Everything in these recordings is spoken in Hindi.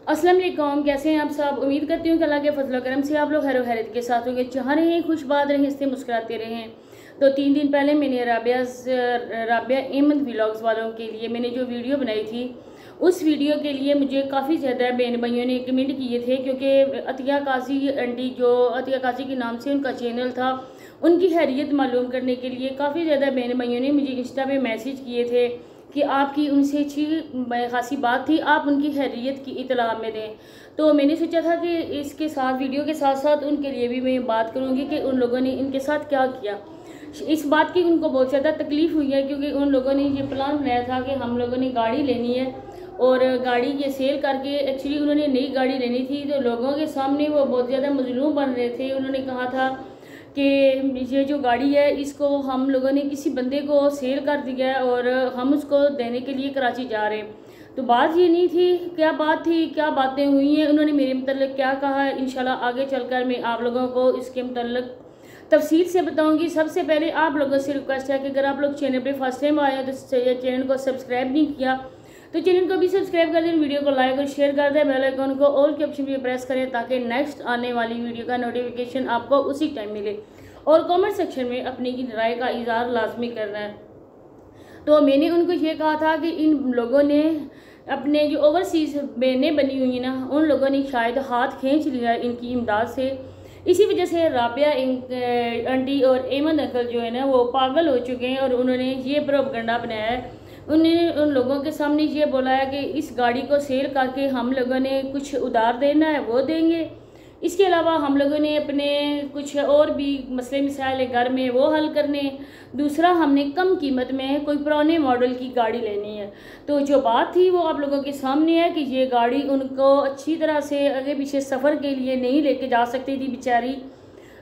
अस्सलाम वालेकुम, कैसे हैं आप सब। उम्मीद करती हूँ कि अल्लाह के फजल करम से आप लोग खैर के साथ होंगे, चाह रहे हैं, खुशबाद रहें, इससे मुस्कुराते रहें। तो 3 दिन पहले मैंने राबिया अहमद व्लॉग्स वालों के लिए मैंने जो वीडियो बनाई थी, उस वीडियो के लिए मुझे काफ़ी ज़्यादा बहन भाइयों ने कमेंट किए थे, क्योंकि अतिया काजी आंटी, जो अतिया काजी के नाम से उनका चैनल था, उनकी खैरियत मालूम करने के लिए काफ़ी ज़्यादा बहन भाइयों ने मुझे इंस्टा पे मैसेज किए थे कि आपकी उनसे अच्छी खासी बात थी, आप उनकी खैरियत की इतला में दें। तो मैंने सोचा था कि इसके साथ वीडियो के साथ साथ उनके लिए भी मैं बात करूंगी कि उन लोगों ने इनके साथ क्या किया। इस बात की उनको बहुत ज़्यादा तकलीफ़ हुई है, क्योंकि उन लोगों ने ये प्लान बनाया था कि हम लोगों ने गाड़ी लेनी है और गाड़ी ये सेल करके, एक्चुअली उन्होंने नई गाड़ी लेनी थी, तो लोगों के सामने वो बहुत ज़्यादा मजलूम बन रहे थे। उन्होंने कहा था कि ये जो गाड़ी है इसको हम लोगों ने किसी बंदे को सेल कर दिया है और हम उसको देने के लिए कराची जा रहे हैं। तो बात ये नहीं थी, क्या बात थी, क्या बातें हुई हैं, उन्होंने मेरे मतलब क्या कहा है, इंशाल्लाह आगे चलकर मैं आप लोगों को इसके मतलब तफसील से बताऊंगी। सबसे पहले आप लोगों से रिक्वेस्ट है कि अगर आप लोग चैनल पे फर्स्ट टाइम आए हैं तो चैनल को सब्सक्राइब नहीं किया तो चैनल को भी सब्सक्राइब कर दें, वीडियो को लाइक और शेयर कर दें, बेल आइकन को ऑल के ऑप्शन पे प्रेस करें ताकि नेक्स्ट आने वाली वीडियो का नोटिफिकेशन आपको उसी टाइम मिले। और कमेंट सेक्शन में अपनी राय का इजहार लाजमी करना है। तो मैंने उनको ये कहा था कि इन लोगों ने अपने जो ओवरसीज़ बहनें बनी हुई हैं ना, उन लोगों ने शायद हाथ खींच लिया इनकी इमदाद से। इसी वजह से राबिया आंटी और अहमद अंकल जो है ना वो पागल हो चुके हैं और उन्होंने ये प्रोपगंडा बनाया है। उन्होंने उन लोगों के सामने ये बोला है कि इस गाड़ी को सेल करके हम लोगों ने कुछ उधार देना है, वो देंगे। इसके अलावा हम लोगों ने अपने कुछ और भी मसले मसाइल घर में वो हल करने। दूसरा, हमने कम कीमत में कोई पुराने मॉडल की गाड़ी लेनी है। तो जो बात थी वो आप लोगों के सामने है कि ये गाड़ी उनको अच्छी तरह से आगे पीछे सफ़र के लिए नहीं लेके जा सकती थी बेचारी,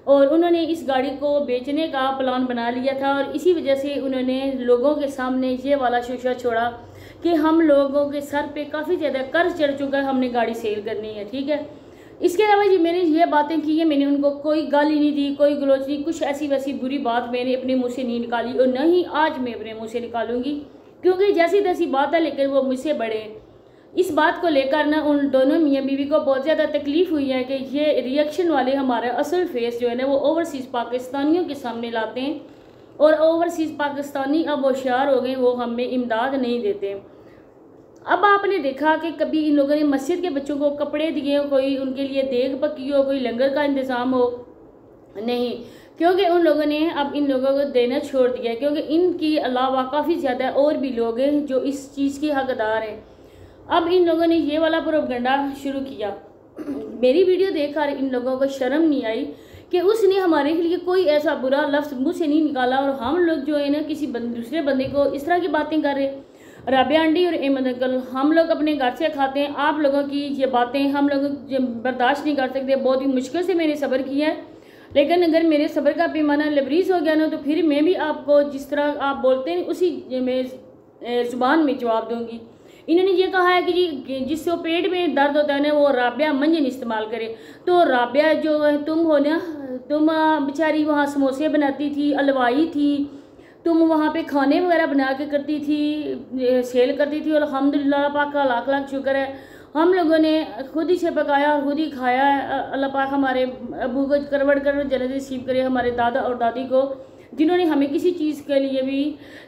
और उन्होंने इस गाड़ी को बेचने का प्लान बना लिया था। और इसी वजह से उन्होंने लोगों के सामने ये वाला शीशा छोड़ा कि हम लोगों के सर पे काफ़ी ज़्यादा कर्ज चढ़ चुका है, हमने गाड़ी सेल करनी है, ठीक है। इसके अलावा जी मैंने ये बातें की है, मैंने उनको कोई गाली नहीं दी, कोई गलोच नहीं, कुछ ऐसी वैसी बुरी बात मैंने अपने मुँह से नहीं निकाली और न ही आज मैं अपने मुँह से निकालूंगी, क्योंकि जैसी तैसी बात है लेकिन वो मुझसे बड़े हैं। इस बात को लेकर ना उन दोनों मियाँ बीवी को बहुत ज़्यादा तकलीफ़ हुई है कि ये रिएक्शन वाले हमारा असल फेस जो है ना वो ओवरसीज़ पाकिस्तानियों के सामने लाते हैं और ओवरसीज़ पाकिस्तानी अब होशियार हो गए, वो हमें इमदाद नहीं देते। अब आपने देखा कि कभी इन लोगों ने मस्जिद के बच्चों को कपड़े दिए हो, कोई उनके लिए देग पकी हो, कोई लंगर का इंतज़ाम हो, नहीं, क्योंकि उन लोगों ने अब इन लोगों को देना छोड़ दिया, क्योंकि इनके अलावा काफ़ी ज़्यादा और भी लोग हैं जो इस चीज़ के हकदार हैं। अब इन लोगों ने ये वाला प्रोपगंडा शुरू किया। मेरी वीडियो देखकर इन लोगों को शर्म नहीं आई कि उसने हमारे लिए कोई ऐसा बुरा लफ्ज़ मुँह से नहीं निकाला और हम लोग जो है ना किसी दूसरे बंदे को इस तरह की बातें कर रहे। राबिया आंटी और अहमद अंकल, हम लोग अपने घर से खाते हैं, आप लोगों की ये बातें हम लोग बर्दाश्त नहीं कर सकते। बहुत ही मुश्किल से मैंने सब्र किया है, लेकिन अगर मेरे सब्र का पैमाना लबरीज हो गया ना तो फिर मैं भी आपको जिस तरह आप बोलते हैं उसी में ज़ुबान में जवाब दूंगी। इन्होंने ये कहा है कि जी जिससे पेट में दर्द होता है ना वो राबिया मंजन इस्तेमाल करे। तो राबिया जो है तुम हो ना, तुम बेचारी वहाँ समोसे बनाती थी, हलवाई थी, तुम वहाँ पे खाने वगैरह बना के करती थी, सेल करती थी, और अल्हम्दुलिल्लाह पाक का लाख लाख शुक्र है हम लोगों ने खुद ही से पकाया और खुद ही खाया है। अल्लाह पाक हमारे अबू को करवड़ कर जन्नत नसीब करे, हमारे दादा और दादी को, जिन्होंने हमें किसी चीज़ के लिए भी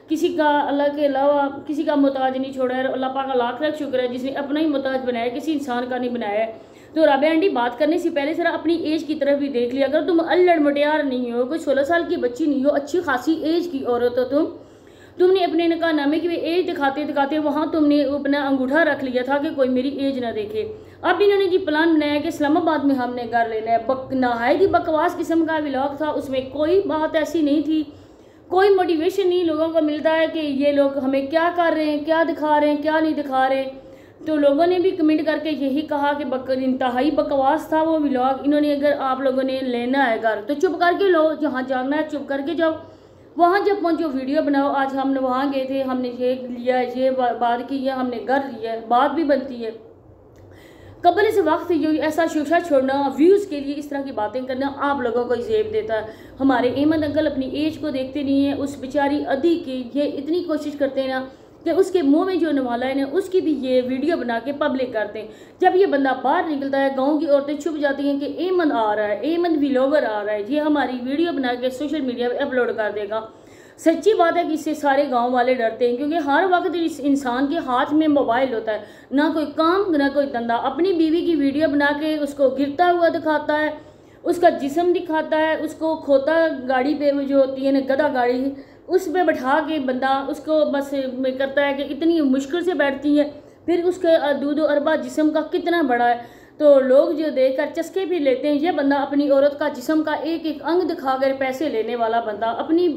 किसी का अल्लाह के अलावा किसी का मोहताज नहीं छोड़ा है। अल्लाह पाक का लाख लाख शुक्र है जिसने अपना ही मोहताज बनाया, किसी इंसान का नहीं बनाया है। तो राबिया आंटी, बात करने से पहले जरा अपनी एज की तरफ भी देख लिया। अगर तुम अल्लड़ मटियार नहीं हो, कोई 16 साल की बच्ची नहीं हो, अच्छी खासी एज की औरत हो, तुमने अपने निकाहनामे की एज दिखाते दिखाते वहाँ तुमने अपना अंगूठा रख लिया था कि कोई मेरी एज ना देखे। अब इन्होंने जी प्लान बनाया कि इस्लामाबाद में हमने घर लेना है। नहायत ही बकवास किस्म का व्लॉग था, उसमें कोई बात ऐसी नहीं थी, कोई मोटिवेशन नहीं लोगों को मिलता है कि ये लोग हमें क्या कर रहे हैं, क्या दिखा रहे हैं, क्या नहीं दिखा रहे। तो लोगों ने भी कमेंट करके यही कहा कि इंतहाई बकवास था वो व्लॉग। इन्होंने अगर आप लोगों ने लेना है घर तो चुप करके लो, जहाँ जाना है चुप करके जाओ, वहाँ जब पहुँचो वीडियो बनाओ। आज हम वहाँ गए थे, हमने ये लिया, ये बात की है, हमने घर लिया है, बात भी बनती है। कबल इस वक्त ये ऐसा शीशा छोड़ना, व्यूज़ के लिए इस तरह की बातें करना आप लोगों को जेब देता है। हमारे अहमद अंकल अपनी एज को देखते नहीं है, उस बेचारी अदी की ये इतनी कोशिश करते हैं ना कि उसके मुंह में जो नवाला है ना उसकी भी ये वीडियो बना के पब्लिक करते हैं। जब ये बंदा बाहर निकलता है गांव की औरतें छुप जाती हैं कि एमन आ रहा है, एमन व्लॉगर आ रहा है, ये हमारी वीडियो बना के सोशल मीडिया पे अपलोड कर देगा। सच्ची बात है कि इससे सारे गांव वाले डरते हैं, क्योंकि हर वक्त इस इंसान के हाथ में मोबाइल होता है, ना कोई काम ना कोई धंधा। अपनी बीवी की वीडियो बना के उसको गिरता हुआ दिखाता है, उसका जिस्म दिखाता है, उसको खोता गाड़ी पे जो होती है ना गधा गाड़ी, उस पर बैठा के बंदा उसको बस करता है कि इतनी मुश्किल से बैठती है, फिर उसके दूध अरबा जिस्म का कितना बड़ा है, तो लोग जो देखकर चस्के भी लेते हैं। ये बंदा अपनी औरत का जिस्म का एक एक अंग दिखाकर पैसे लेने वाला बंदा, अपनी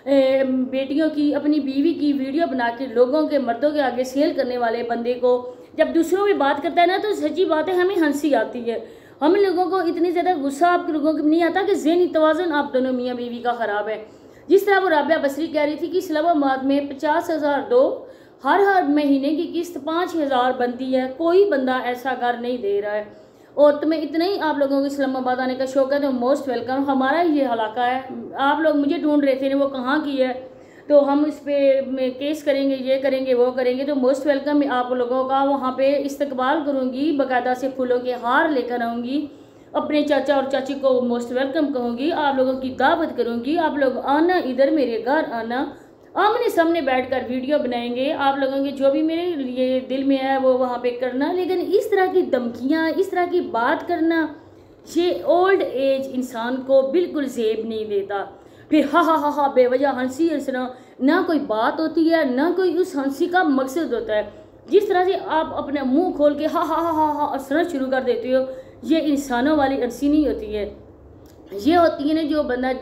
बेटियों की, अपनी बीवी की वीडियो बना के लोगों के मर्दों के आगे सेल करने वाले बंदे को जब दूसरों में बात करता है ना, तो सच्ची बात है हमें हंसी आती है। हम लोगों को इतनी ज़्यादा गुस्सा आप लोगों को नहीं आता कि ज़हनी तवाज़ुन आप दोनों मियाँ बीवी का ख़राब है। जिस तरह वो राबिया बसरी कह रही थी कि इस्लामाबाद में 50,000 दो, हर महीने की किस्त 5,000 बनती है, कोई बंदा ऐसा घर नहीं दे रहा है। और तुम्हें इतना ही आप लोगों को इस्लामाबाद आने का शौक है तो मोस्ट वेलकम। हमारा ये इलाका है, आप लोग मुझे ढूंढ रहे थे वो कहाँ की है, तो हम इस पर केस करेंगे, ये करेंगे, वो करेंगे, तो मोस्ट वेलकम आप लोगों का वहाँ पे इस्तकबाल करूँगी, बाकायदा से फूलों के हार लेकर आऊँगी, अपने चाचा और चाची को मोस्ट वेलकम कहूँगी, आप लोगों की दावत करूँगी, आप लोग आना, इधर मेरे घर आना, आमने सामने बैठकर वीडियो बनाएंगे, आप लोगों के जो भी मेरे लिए दिल में है वो वहाँ पे करना। लेकिन इस तरह की धमकियाँ, इस तरह की बात करना, ये ओल्ड एज इंसान को बिल्कुल जेब नहीं देता। फिर हा बेवजह हंसी हंसना, ना कोई बात होती है, ना कोई उस हंसी का मकसद होता है। जिस तरह से आप अपने मुंह खोल के हा हंसना शुरू कर देते हो, ये इंसानों वाली हंसी नहीं होती है। ये होती है ना जो बंदा,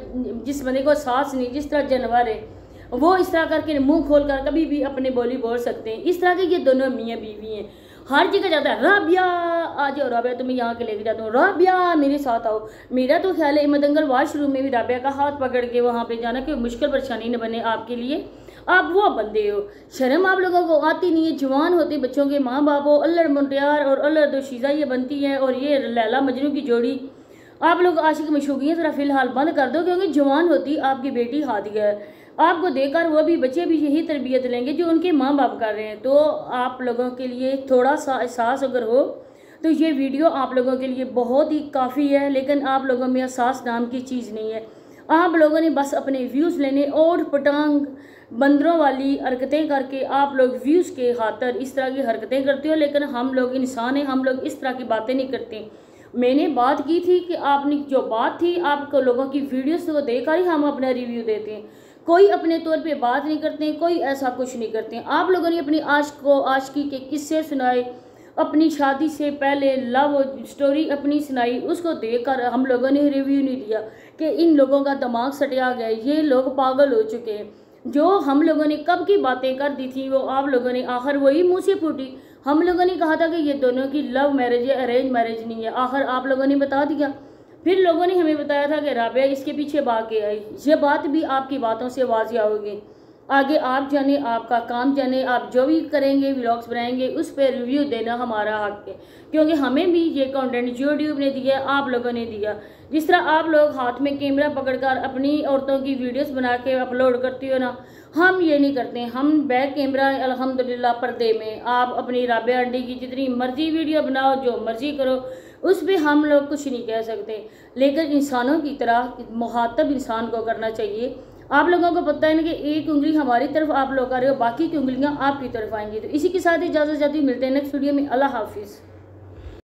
जिस बंदे को सांस नहीं, जिस तरह जानवर है वो इस तरह करके मुंह खोल कर कभी भी अपने बोली बोल सकते हैं। इस तरह के ये दोनों मियाँ बीवी हैं। हर जगह जाता है राबिया आ जाओ, राबिया तुम्हें यहाँ के लेके जाता हूँ, राबिया मेरे साथ आओ। मेरा तो ख्याल है मदंगल वाशरूम में भी राबिया का हाथ पकड़ के वहाँ पे जाना कोई मुश्किल परेशानी न बने आपके लिए। आप वो बंदे हो, शर्म आप लोगों को आती नहीं है। जवान होते बच्चों के माँ बाप हो, अल्लड़ मुंटियार और अल्लड़ दोशीज़ा ये बनती है, और ये लैला मजनू की जोड़ी। आप लोग आशिक मशूकियाँ ज़रा फिलहाल बंद कर दो, क्योंकि जवान होती आपकी बेटी हादिया है। आपको देखकर वो भी बच्चे भी यही तरबियत लेंगे जो उनके माँ बाप कर रहे हैं। तो आप लोगों के लिए थोड़ा सा एहसास अगर हो तो ये वीडियो आप लोगों के लिए बहुत ही काफ़ी है, लेकिन आप लोगों में एहसास नाम की चीज़ नहीं है। आप लोगों ने बस अपने व्यूज़ लेने और पटांग बंदरों वाली हरकतें करके आप लोग व्यूज़ के खातर इस तरह की हरकतें करते हो। लेकिन हम लोग इंसान हैं, हम लोग इस तरह की बातें नहीं करते। मैंने बात की थी कि आपने जो बात थी, आपको लोगों की वीडियोस को देखकर ही हम अपना रिव्यू देते हैं। कोई अपने तौर पे बात नहीं करते हैं, कोई ऐसा कुछ नहीं करते हैं। आप लोगों ने अपनी आशिक को आशिकी के किस्से सुनाए, अपनी शादी से पहले लव स्टोरी अपनी सुनाई, उसको देखकर हम लोगों ने रिव्यू नहीं दिया कि इन लोगों का दिमाग सटिया गया, ये लोग पागल हो चुके हैं। जो हम लोगों ने कब की बातें कर दी थी वो आप लोगों ने आखिर वही मुँह से फूटी। हम लोगों ने कहा था कि ये दोनों की लव मैरिज है, अरेंज मैरिज नहीं है, आखिर आप लोगों ने बता दिया। फिर लोगों ने हमें बताया था कि राबिया इसके पीछे भाग के आई। ये बात भी आपकी बातों से वाज़िया होगी। आगे आप जाने, आपका काम जाने, आप जो भी करेंगे व्लॉग्स बनाएंगे उस पर रिव्यू देना हमारा हक है, क्योंकि हमें भी ये कंटेंट यूट्यूब ने दिया, आप लोगों ने दिया। जिस तरह आप लोग हाथ में कैमरा पकड़कर अपनी औरतों की वीडियोस बना के अपलोड करती हो ना, हम ये नहीं करते। हम बैक कैमरा अल्हम्दुलिल्लाह पर्दे में आप अपनी राबिया आंटी की जितनी मर्जी वीडियो बनाओ, जो मर्जी करो, उस पर हम लोग कुछ नहीं कह सकते। लेकिन इंसानों की तरह मुखातब इंसान को करना चाहिए। आप लोगों को पता है ना कि एक उंगली हमारी तरफ आप लोग कर रहे हो, बाकी की उंगलियां आपकी तरफ आएंगी। तो इसी के साथ इजाज़त चाहती हूँ, मिलते हैं नेक्स्ट वीडियो में। अल्लाह हाफिज़।